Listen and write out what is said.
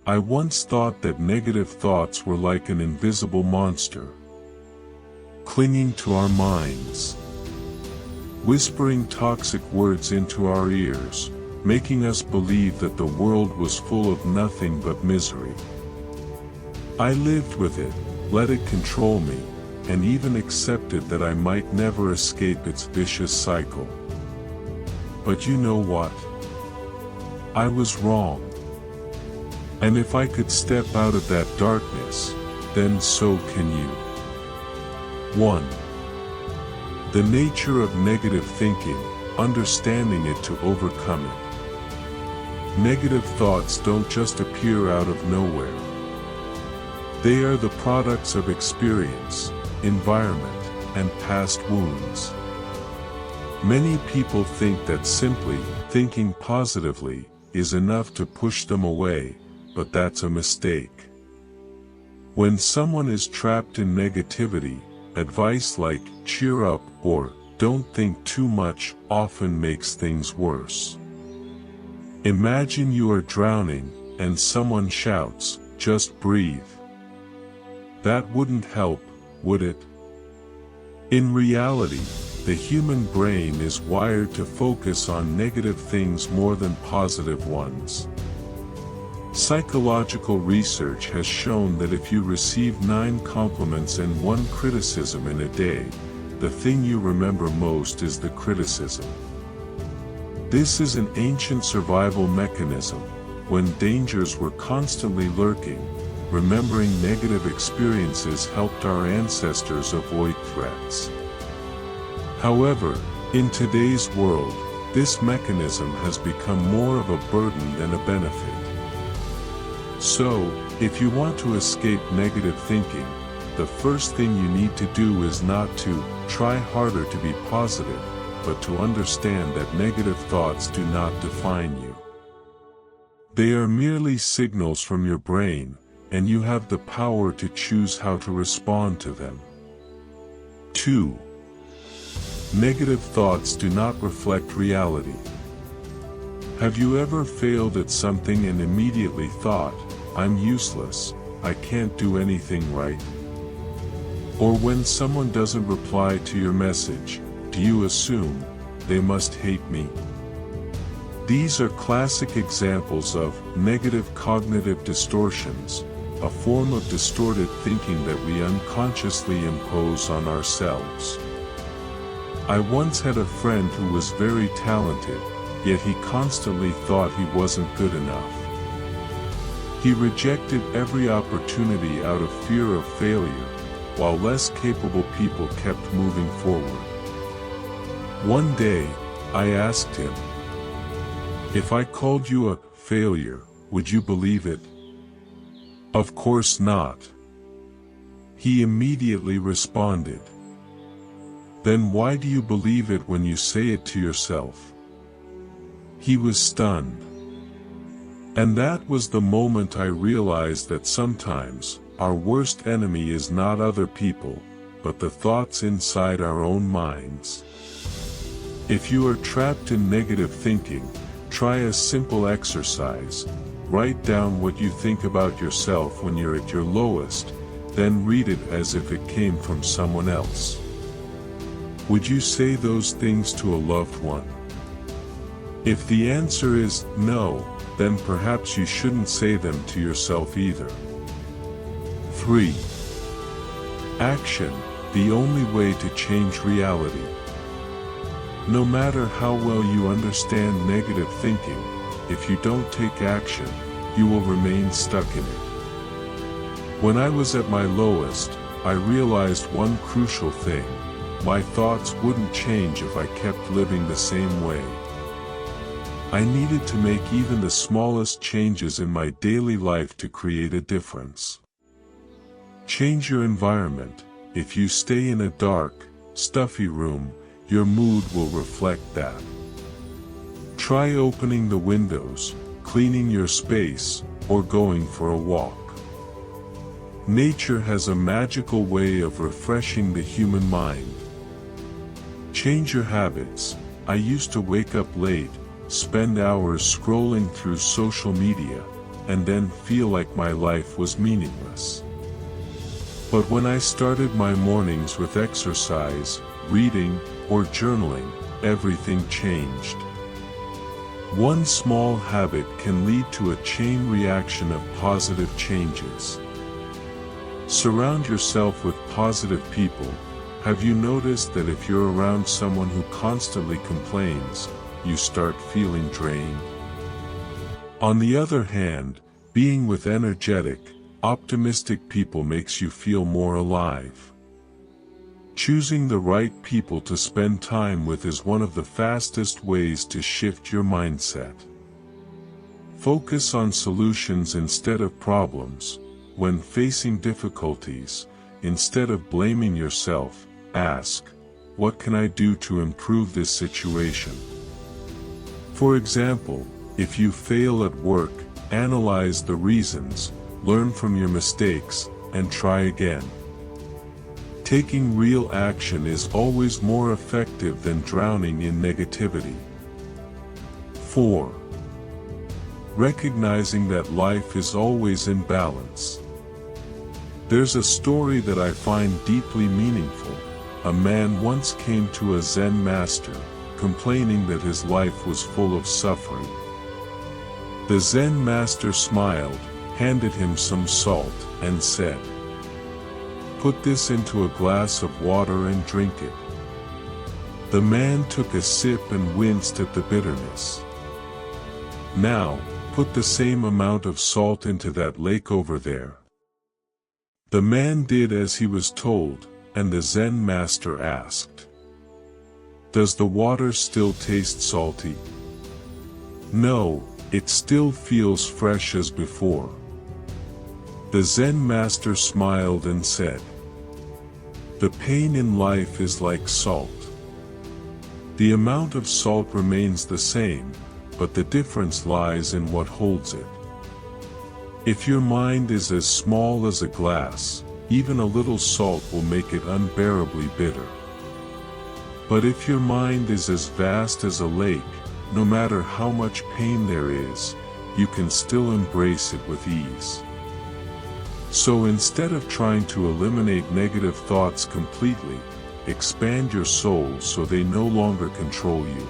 I once thought that negative thoughts were like an invisible monster, clinging to our minds, whispering toxic words into our ears, making us believe that the world was full of nothing but misery. I lived with it, let it control me, and even accepted that I might never escape its vicious cycle. But you know what? I was wrong. And if I could step out of that darkness, then so can you. 1. The nature of negative thinking, understanding it to overcome it. Negative thoughts don't just appear out of nowhere. They are the products of experience, environment, and past wounds. Many people think that simply thinking positively is enough to push them away, but that's a mistake. When someone is trapped in negativity, advice like cheer up or don't think too much often makes things worse. Imagine you are drowning and someone shouts, "Just breathe." That wouldn't help, would it? In reality, the human brain is wired to focus on negative things more than positive ones. Psychological research has shown that if you receive 9 compliments and 1 criticism in a day, the thing you remember most is the criticism. This is an ancient survival mechanism. When dangers were constantly lurking, remembering negative experiences helped our ancestors avoid threats. However, in today's world, this mechanism has become more of a burden than a benefit. So, if you want to escape negative thinking, the first thing you need to do is not to try harder to be positive, but to understand that negative thoughts do not define you. They are merely signals from your brain, and you have the power to choose how to respond to them. 2. Negative thoughts do not reflect reality. Have you ever failed at something and immediately thought, "I'm useless, I can't do anything right"? Or when someone doesn't reply to your message, do you assume, "They must hate me"? These are classic examples of negative cognitive distortions, a form of distorted thinking that we unconsciously impose on ourselves. I once had a friend who was very talented, yet he constantly thought he wasn't good enough. He rejected every opportunity out of fear of failure, while less capable people kept moving forward. One day, I asked him, "If I called you a failure, would you believe it?" "Of course not." He immediately responded. "Then why do you believe it when you say it to yourself?" He was stunned. And that was the moment I realized that sometimes, our worst enemy is not other people, but the thoughts inside our own minds. If you are trapped in negative thinking, try a simple exercise. Write down what you think about yourself when you're at your lowest, then read it as if it came from someone else. Would you say those things to a loved one? If the answer is no, then perhaps you shouldn't say them to yourself either. 3. Action, the only way to change reality. No matter how well you understand negative thinking, if you don't take action, you will remain stuck in it. When I was at my lowest, I realized one crucial thing: my thoughts wouldn't change if I kept living the same way. I needed to make even the smallest changes in my daily life to create a difference. Change your environment. If you stay in a dark, stuffy room, your mood will reflect that. Try opening the windows, cleaning your space, or going for a walk. Nature has a magical way of refreshing the human mind. Change your habits. I used to wake up late, spend hours scrolling through social media, and then feel like my life was meaningless. But when I started my mornings with exercise, reading, or journaling, everything changed. One small habit can lead to a chain reaction of positive changes. Surround yourself with positive people. Have you noticed that if you're around someone who constantly complains, you start feeling drained? On the other hand, being with energetic, optimistic people makes you feel more alive. Choosing the right people to spend time with is one of the fastest ways to shift your mindset. Focus on solutions instead of problems. When facing difficulties, instead of blaming yourself, ask, what can I do to improve this situation? For example, if you fail at work, analyze the reasons, learn from your mistakes, and try again. Taking real action is always more effective than drowning in negativity. 4. Recognizing that life is always in balance. There's a story that I find deeply meaningful. A man once came to a Zen master, complaining that his life was full of suffering. The Zen master smiled, handed him some salt, and said, "Put this into a glass of water and drink it." The man took a sip and winced at the bitterness. "Now, put the same amount of salt into that lake over there." The man did as he was told, and the Zen master asked, "Does the water still taste salty?" "No, it still feels fresh as before." The Zen master smiled and said, "The pain in life is like salt. The amount of salt remains the same, but the difference lies in what holds it. If your mind is as small as a glass, even a little salt will make it unbearably bitter. But if your mind is as vast as a lake, no matter how much pain there is, you can still embrace it with ease." So instead of trying to eliminate negative thoughts completely, expand your soul so they no longer control you.